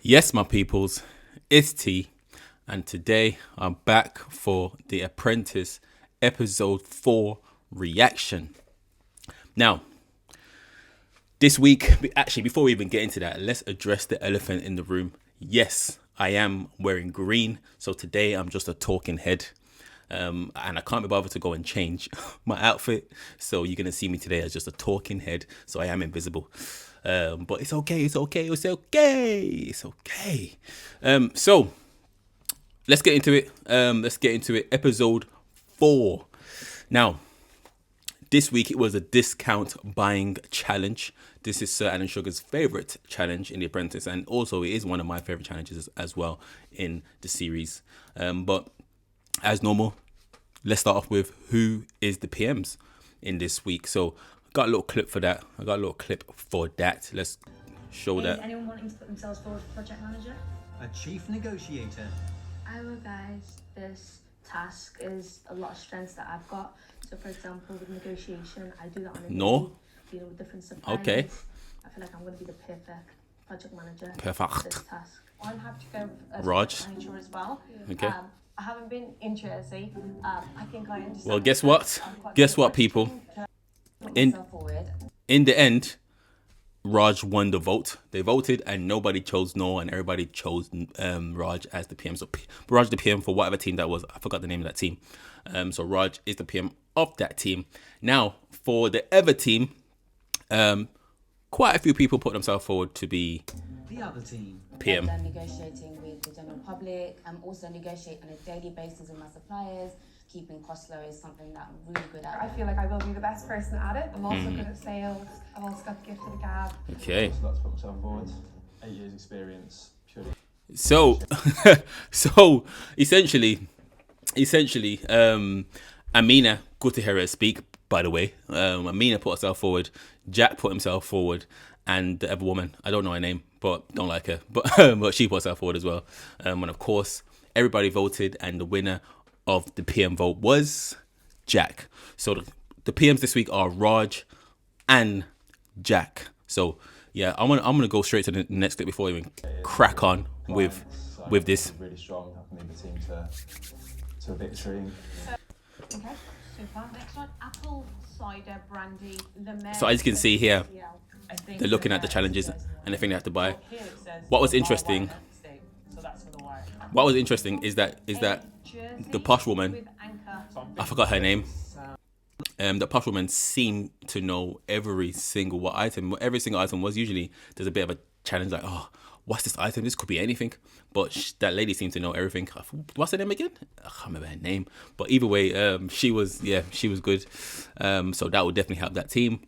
Yes, my peoples, it's T, and today I'm back for the Apprentice episode 4 reaction. Now, this week, actually, before we even get into that, let's address the elephant in the room. Yes, I am wearing green, so today I'm just a talking head. And I can't be bothered to go and change my outfit, so you're gonna see me today as just a talking head. So I am invisible, but it's okay. It's okay. It's okay. It's okay. So let's get into it. Episode 4. Now, this week it was a discount buying challenge. This is Sir Alan Sugar's favorite challenge in The Apprentice, and also it is one of my favorite challenges as well in the series. But as normal, let's start off with who is the PMs in this week. So I got a little clip for that. Let's show that. Anyone wanting to put themselves forward for project manager? A chief negotiator. Guys, this task is a lot of strengths that I've got. So for example, with negotiation, I do that on a daily, dealing with different suppliers. Okay. I feel like I'm going to be the perfect project manager Perfect. for this task. I'm happy to go as Raj. project manager as well. Okay. I haven't been in Jersey. I think I understand. Well, guess what? Guess what, people? In the end, Raj won the vote. They voted and nobody chose no, and everybody chose Raj as the PM. So Raj the PM for whatever team that was. I forgot the name of that team. So Raj is the PM of that team. Now, for the other team, quite a few people put themselves forward to be The other team. PM. I'm negotiating with the general public. I'm also negotiating on a daily basis with my suppliers. Keeping costs low is something that I'm really good I at. feel like I will be the best person at it. I'm also good at sales. I've also got the gift of the gab. Okay. I'd like to put myself forward. 8 years experience, purely. So, so essentially, Amina, good to hear her speak. By the way, Amina put herself forward. Jack put himself forward, and the other woman, I don't know her name, but don't like her, but but she put herself forward as well. And of course, everybody voted, and the winner of the PM vote was Jack. So the PMs this week are Raj and Jack. So yeah, I'm gonna go straight to the next clip before we even crack on with this. Really strong. I can lead the team to a victory. Okay, super. Next one, apple cider brandy lemon. So as you can see here, they're looking at the challenges and the thing they have to buy. What was interesting is that the posh woman, I forgot her name. The posh woman seemed to know every single item was. Usually there's a bit of a challenge, like, oh, what's this item? This could be anything. But that lady seemed to know everything. What's her name again? I can't remember her name. But either way, she was good. So that would definitely help that team.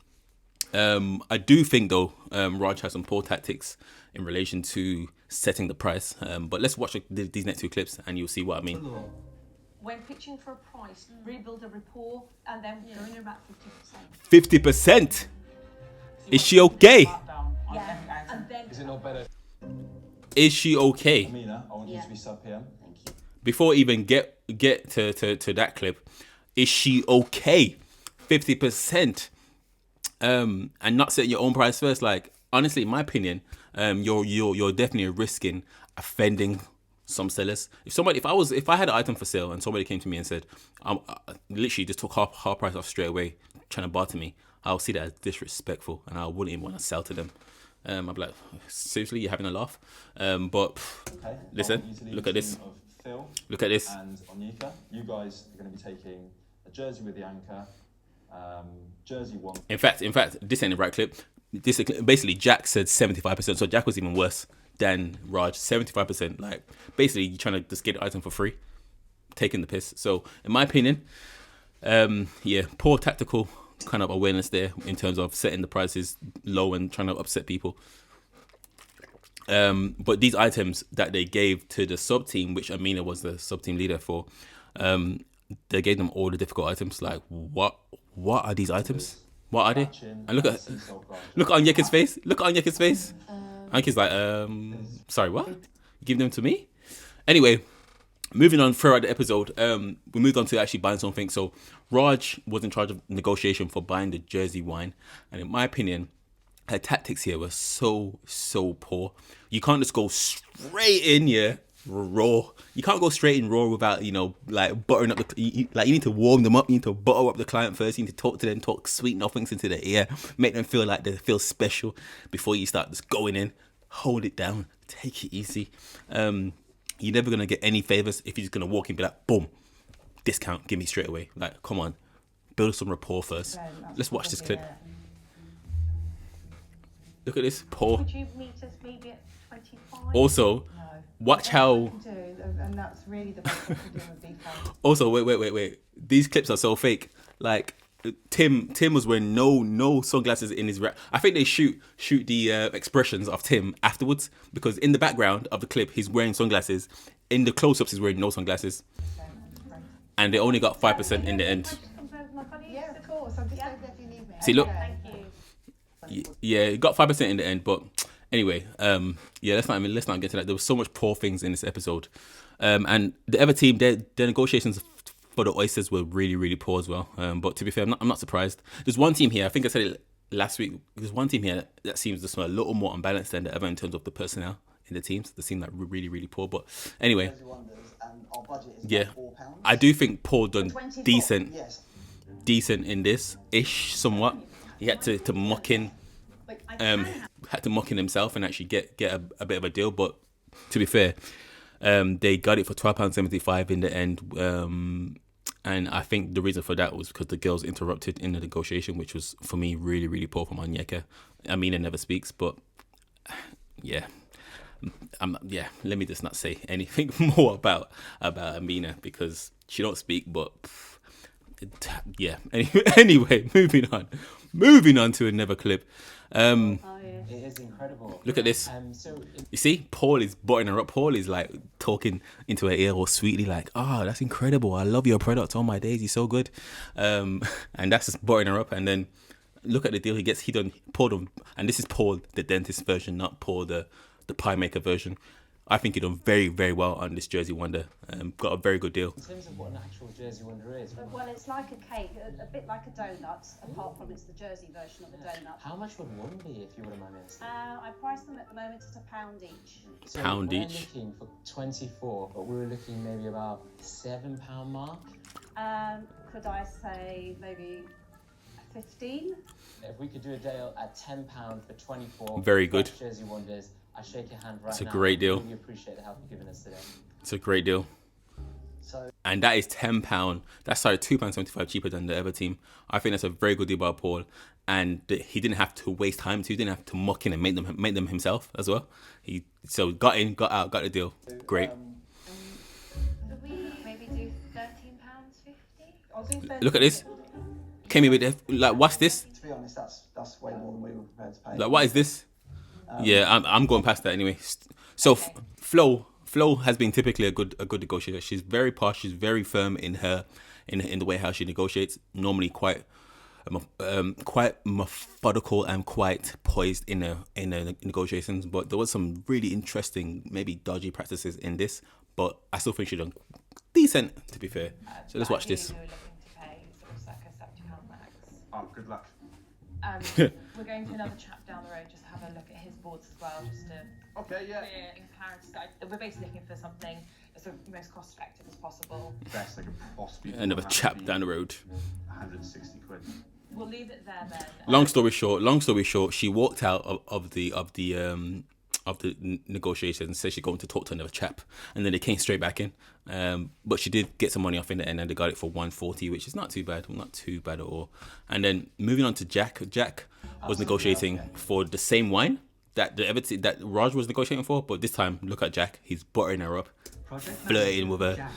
I do think though, Raj has some poor tactics in relation to setting the price. But let's watch these next two clips and you'll see what I mean. When pitching for a price, rebuild a rapport and then go in about 50%. 50%. Is she okay? Yeah, and then Is it not better? Is she okay? Amina, I want you to be sub PM. Thank you. Before I even get to that clip, is she okay? 50%. And not setting your own price first. Like, honestly, in my opinion, you're definitely risking offending some sellers. If I had an item for sale and somebody came to me and said, I literally just took half price off straight away, trying to barter me, I'll see that as disrespectful and I wouldn't even want to sell to them. I'd be like, seriously, you're having a laugh? But Okay. listen, I want you to lead look a at this. team of Phil Look at this. and Onyeka. You guys are going to be taking a jersey with the anchor, jersey 1. In fact, this ain't the right clip. This basically Jack said 75%, so Jack was even worse than Raj. 75%. Like, basically, you're trying to just get the item for free, taking the piss. So, in my opinion, poor tactical kind of awareness there in terms of setting the prices low and trying to upset people. But these items that they gave to the sub team, which Amina was the sub team leader for, they gave them all the difficult items. Like, what are these items? What are they? And look at Onyeka's face. Look at Onyeka's face. Onyeka's like, sorry, what? Give them to me? Anyway, moving on throughout the episode, we moved on to actually buying something. So Raj was in charge of negotiation for buying the Jersey wine, and in my opinion, her tactics here were so poor. You can't just go straight in, yeah, raw. You can't go straight in raw without, you know, like buttering up you need to warm them up. You need to butter up the client first. You need to talk to them, talk sweet nothings into their ear, make them feel like they feel special before you start just going in. Hold it down, take it easy. You're never gonna get any favors if you're just gonna walk in and be like, boom, discount, give me straight away. Like, come on, build some rapport first. Let's watch this clip. Look at this, Paul. Would you meet us maybe at 25? Also, watch how. And that's really the best thing to do with big fans. Also, wait. These clips are so fake. Like, Tim was wearing no sunglasses in his rap. I think they shoot the expressions of Tim afterwards, because in the background of the clip he's wearing sunglasses. In the close-ups he's wearing no sunglasses, and they only got 5% in the end. Yeah, of course. I'm just saying if you need me. See, look. Thank you. Yeah, it got 5% in the end, but anyway, yeah, let's not get to that. There was so much poor things in this episode, and the other team, their negotiations for the oysters were really poor as well. But to be fair, I'm not surprised. There's one team here, I think I said it last week. There's one team here that seems to smell a little more unbalanced than the other in terms of the personnel in the teams. They seem like really poor. But anyway, yeah, I do think Paul done decent in this ish somewhat. He had to muck in. Had to muck in himself and actually get a bit of a deal, but to be fair, they got it for £12.75 in the end, and I think the reason for that was because the girls interrupted in the negotiation, which was for me really poor from Onyeka. Amina never speaks, but yeah, let me just not say anything more about Amina because she don't speak, but yeah. Anyway, moving on to another clip. It is incredible. Look at this. You see, Paul is buttering her up. Paul is like talking into her ear all sweetly, like, "Oh, that's incredible. I love your product. Oh my days, you're so good." And that's just buttering her up. And then look at the deal he gets. Paul done, and this is Paul the dentist version, not Paul the pie maker version. I think he done very well on this Jersey Wonder. Got a very good deal. In terms of what an actual Jersey Wonder is, Well, it's like a cake, a bit like a donut, apart from it's the Jersey version of a donut. how much would one be if you wouldn't mind me asking? I price them at the moment at £1 each. So Pound we're each. looking for 24, but we were looking maybe about £7 mark. Could I say maybe 15? If we could do a deal at £10 for 24, Very good. fresh Jersey Wonders, I shake your hand right now. It's a great deal. I really appreciate the help you've given us today. It's a great deal. And that is £10. That's £2.75 cheaper than the other team. I think that's a very good deal by Paul. And he didn't have to waste time. He didn't have to muck in and make them himself as well. He got in, got out, got the deal. Great. Could we maybe do £13.50? I'll do 30. Look at this. Came in with like, what's this? To be honest, that's way more than we were prepared to pay. Like, what is this? Yeah, I'm going past that anyway. So Flo has been typically a good negotiator. She's very posh. She's very firm in the way how she negotiates. Normally quite methodical and quite poised in the negotiations. But there was some really interesting, maybe dodgy practices in this. But I still think she done decent, to be fair. So let's watch this. We're looking to pay sort of circa £70 max. Oh, good luck. We're going to another chap down the road just to have a look at his boards as well, just to Okay, yeah. clear comparison. We're basically looking for something that's the most cost effective as possible. Best I could possibly do. Another would have to chap be down the road. 160 quid. We'll leave it there then. Long story short, she walked out of the negotiations and said she's going to talk to another chap, and then they came straight back in. But she did get some money off in the end, and they got it for 140, which is not too bad at all. And then moving on to Jack was negotiating for the same wine that Raj was negotiating for, but this time look at Jack. He's buttering her up, flirting with her.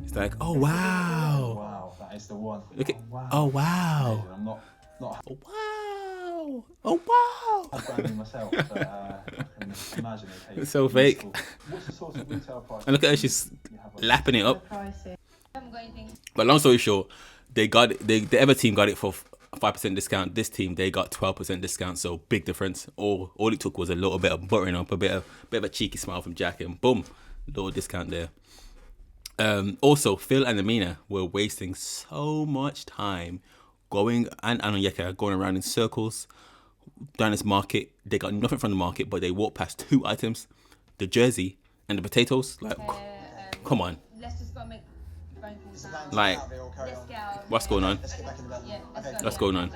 He's like, "Oh wow, Wow, that is the one. look at, wow. oh wow, I'm not oh wow, oh wow." I'm brand new myself, but I can imagine they pay. It's so fake. What's the sort of retail price? And look at her, she's you have on lapping it up. Pricing. But long story short, the other team got it for 5% discount. This team, they got 12% discount, so big difference. All it took was a little bit of buttering up, a bit of a cheeky smile from Jack, and boom, little discount there. Also, Phil and Amina were wasting so much time going around in circles, down this market. They got nothing from the market, but they walked past 2 items: the jersey and the potatoes. Like, come on. Let's just go make phone calls now. Like, Let's go. what's going on? Let's get back in the van. Yeah, let's go. What's going on?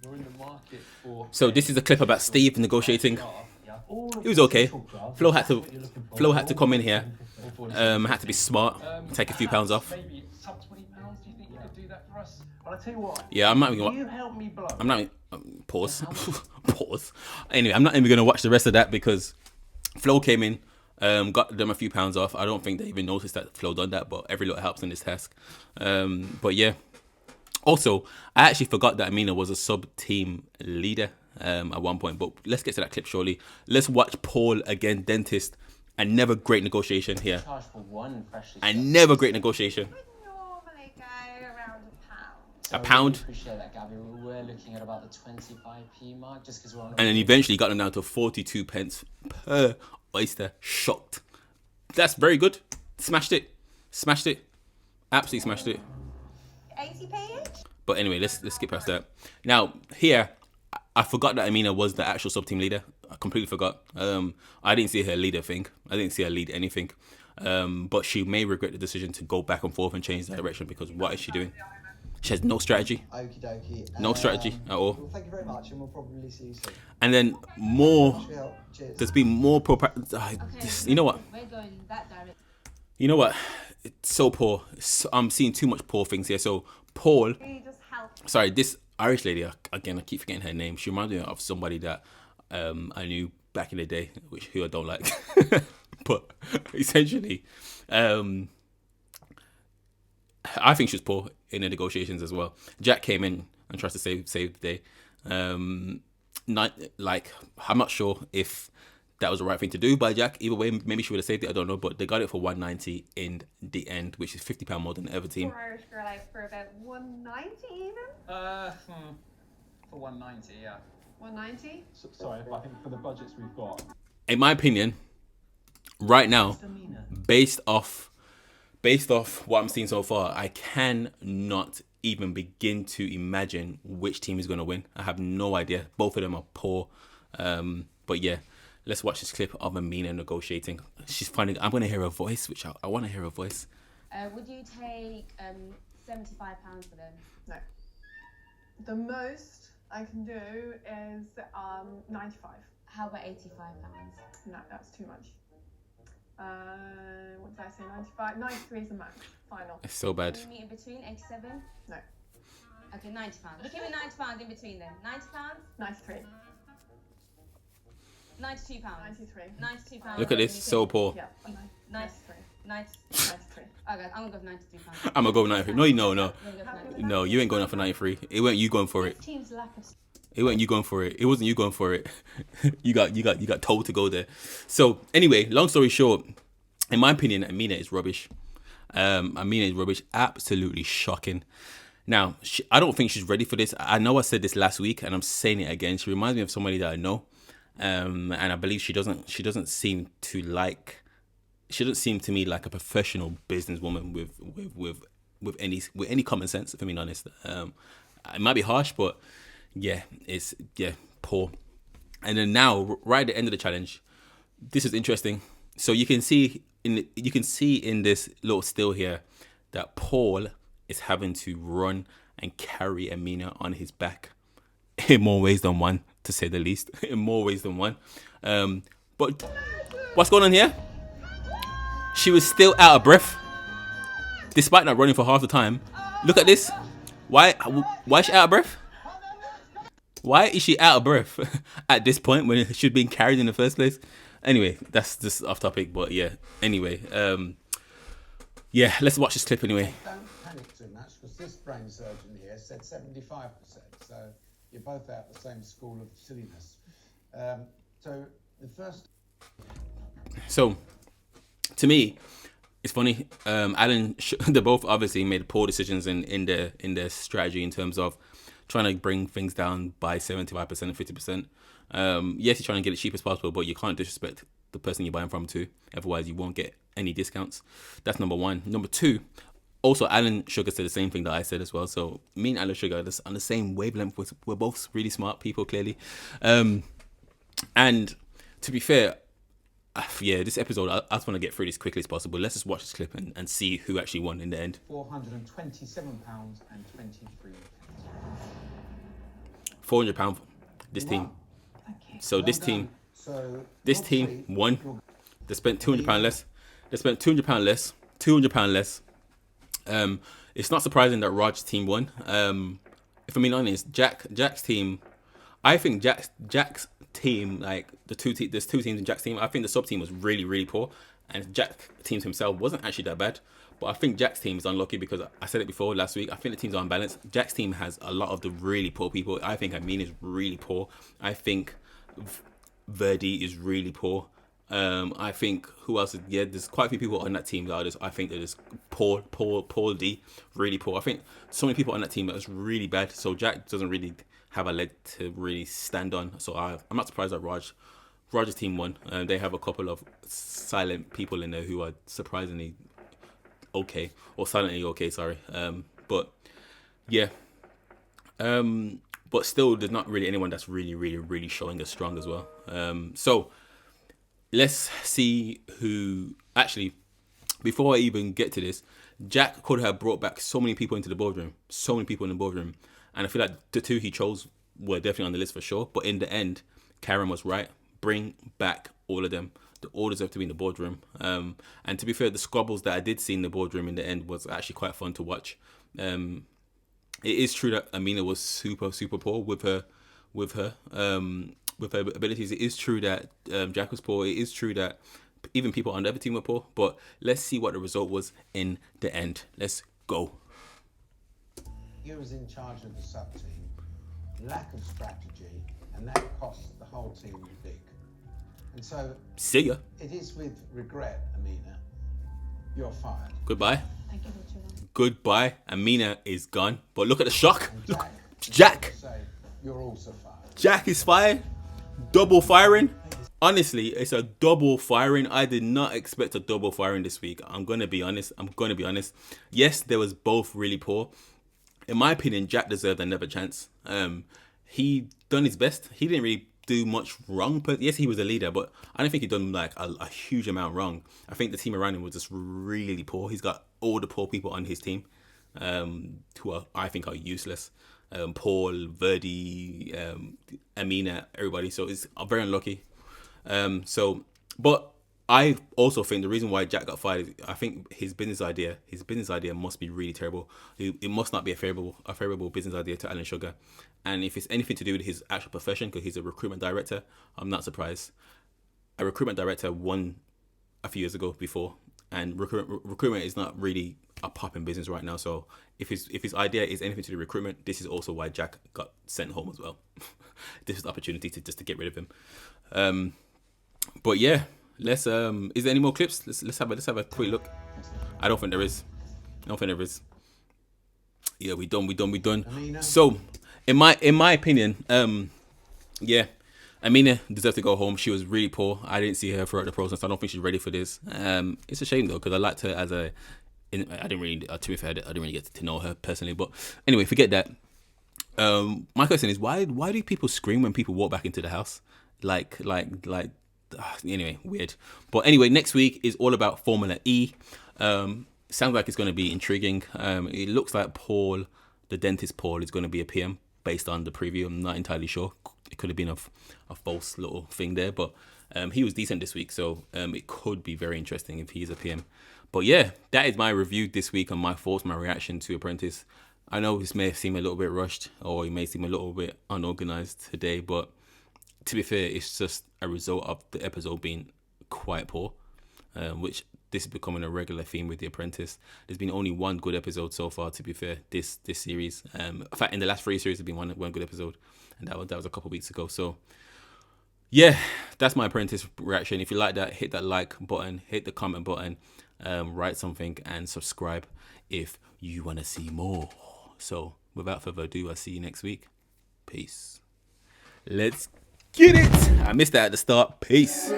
We're in the market for. So this is a clip about Steve negotiating. It was okay. Flo had to come in here. Had to be smart, take a few pounds off. Maybe sub £20. Do you think you could do that for us? Well, I tell you what. Yeah, I'm not even. You help me blow. I'm not. Pause. Pause. Anyway, I'm not even gonna watch the rest of that because Flo came in, got them a few pounds off. I don't think they even noticed that Flo done that, but every little helps in this task. But yeah. Also, I actually forgot that Amina was a sub-team leader at one point, but let's get to that clip shortly. Let's watch Paul again, dentist. Another great negotiation here. Charge for one freshly. Another great negotiation. Normally go around £1. So A pound. I really appreciate that, Gabby. We're looking at about the 25p mark, just because we're on. And then eventually got them down to 42 pence per oyster. Shocked. That's very good. Smashed it. Smashed it. Absolutely smashed it. 80p each? But anyway, let's skip past that. Now, here, I forgot that Amina was the actual sub-team leader. I completely forgot. I didn't see her lead a thing. I didn't see her lead anything. But she may regret the decision to go back and forth and change direction, because what is she doing? She has no strategy. Okie dokie. No strategy at all. Well, thank you very much, and we'll probably see you soon. And then more. Cheers. There's been more you know what? We're going that direction. You know what? It's so poor. I'm seeing too much poor things here. So Paul, sorry, this Irish lady, again, I keep forgetting her name. She reminds me of somebody that I knew back in the day, who I don't like. But essentially, I think she was poor in the negotiations as well. Jack came in and tried to save the day. I'm not sure if that was the right thing to do by Jack. Either way, maybe she would have saved it. I don't know, but they got it for 190 in the end, which is £50 more than the other team. Poor Irish girl out for about 190 even? For 190, yeah. 190? Sorry, but I think for the budgets we've got. In my opinion, right now, based off what I'm seeing so far, I cannot even begin to imagine which team is going to win. I have no idea. Both of them are poor. But yeah, let's watch this clip of Amina negotiating. She's finding. I'm going to hear her voice, which I want to hear her voice. Would you take £75 for them? No. The most I can do is 95. How about £85? No, that's too much. What did I say? 95. 93 is the max. Final. It's so bad. Can we meet in between? 87? No. Okay, £90. We'll give it £90 in between then. £90? 93. £92. 93. £92. Look at this, so poor. Yeah. 93. 93. Okay, I'm gonna go for £93. I'm gonna go 93. No. I'm gonna go for 93. No, you ain't going up for 93. It weren't you going for it. Team's lack of. It wasn't you going for it. It wasn't you going for it. you got told to go there. So anyway, long story short, in my opinion, Amina is rubbish. Amina is rubbish. Absolutely shocking. Now, I don't think she's ready for this. I know I said this last week, and I'm saying it again. She reminds me of somebody that I know, and I believe she doesn't seem to like. She doesn't seem to me like a professional businesswoman with any common sense. If I'm being honest, it might be harsh, but yeah, it's poor. And then now, right at the end of the challenge, this is interesting. So you can see in this little still here that Paul is having to run and carry Amina on his back in more ways than one, to say the least. In more ways than one. But what's going on here? She was still out of breath, despite not running for half the time. Look at this. Why is she out of breath? Why is she out of breath at this point when she'd been carried in the first place? Anyway, that's just off topic, but yeah. Anyway, let's watch this clip anyway. Don't panic too much, because this brain surgeon here said 75%, so you're both out the same school of silliness. So the first. So, to me, it's funny. Alan, they both obviously made poor decisions in their strategy in terms of trying to bring things down by 75% and 50%. Yes, you're trying to get it cheap as possible, but you can't disrespect the person you're buying from too. Otherwise, you won't get any discounts. That's number one. Number two, Also, Alan Sugar said the same thing that I said as well. So me and Alan Sugar are just on the same wavelength. We're both really smart people, clearly. And to be fair, yeah, this episode, I just want to get through this quickly as possible. Let's just watch this clip and see who actually won in the end. £427.23. £400, this team. So this team, won. They spent £200 less. They spent £200 less. £200 less. It's not surprising that Raj's team won. If I'm being honest, Jack's team, I think Jack's team, like there's two teams in Jack's team. I think the sub team was really, really poor, and Jack teams himself wasn't actually that bad. But I think Jack's team is unlucky because I said it before last week. I think the teams are unbalanced. Jack's team has a lot of the really poor people. I think Amin is really poor. I think Verdi is really poor. I think who else? Yeah, there's quite a few people on that team that are just, I think they're just Paul D, really poor. I think so many people on that team that is really bad. So Jack doesn't really have a leg to really stand on. So I'm not surprised that Raj's team won. They have a couple of silent people in there who are surprisingly okay, or silently okay. Sorry, but yeah, but still, there's not really anyone that's really showing as strong as well. So let's see who actually. Before I even get to this, Jack could have brought back so many people into the boardroom, and I feel like the two he chose were definitely on the list for sure. But in the end, Karen was right. Bring back all of them. They all deserve to be in the boardroom. And to be fair, the squabbles that I did see in the boardroom in the end was actually quite fun to watch. It is true that Amina was super poor with her abilities. It is true that Jack was poor. It is true that even people on the other team were poor. But let's see what the result was in the end. Let's go. He was in charge of the sub-team, lack of strategy, and that cost the whole team big. And so, see ya. It is with regret, Amina, you're fired. Goodbye. Thank you, Richard. Goodbye. Amina is gone. But look at the shock. Jack, Look, Jack. Say, you're also fired. Jack is fired. Double firing. Honestly, it's a double firing. I did not expect a double firing this week. I'm going to be honest. Yes, they was both really poor. In my opinion, Jack deserved another chance. He done his best. He didn't really do much wrong, but yes, he was a leader, but I don't think he done like a huge amount wrong. I think the team around him was just really poor. He's got all the poor people on his team, who I think are useless. Paul, Verdi, Amina, everybody. So it's very unlucky. But I also think the reason why Jack got fired is I think his business idea must be really terrible. It must not be a favorable business idea to Alan Sugar. And if it's anything to do with his actual profession, because he's a recruitment director, I'm not surprised. A recruitment director won a few years ago before, and recruitment is not really a popping business right now. So if his idea is anything to do with recruitment, this is also why Jack got sent home as well. This is the opportunity to get rid of him. But yeah. Let's is there any more clips? Let's have a quick look. I don't think there is. Yeah, we done. Amina. So in my opinion, yeah, Amina deserved to go home. She was really poor. I didn't see her throughout the process. I don't think she's ready for this. It's a shame though, because I liked her as I didn't really, to be fair, I didn't really get to know her personally. But anyway, forget that. My question is, why do people scream when people walk back into the house? Like. Anyway, weird. But anyway, next week is all about Formula E. Sounds like it's going to be intriguing. It looks like Paul, the dentist Paul, is going to be a PM based on the preview. I'm not entirely sure. It could have been a false little thing there, but he was decent this week, so it could be very interesting if he's a PM. But yeah, that is my review this week on my thoughts, my reaction to Apprentice. I know this may seem a little bit rushed, or it may seem a little bit unorganized today, but to be fair, it's just a result of the episode being quite poor, which this is becoming a regular theme with The Apprentice. There's been only one good episode so far, to be fair, this series. In fact, in the last 3 series, there's been one good episode, and that was a couple of weeks ago. So, yeah, that's my Apprentice reaction. If you like that, hit that like button, hit the comment button, write something, and subscribe if you want to see more. So, without further ado, I'll see you next week. Peace. Let's get it. I missed that at the start. Peace.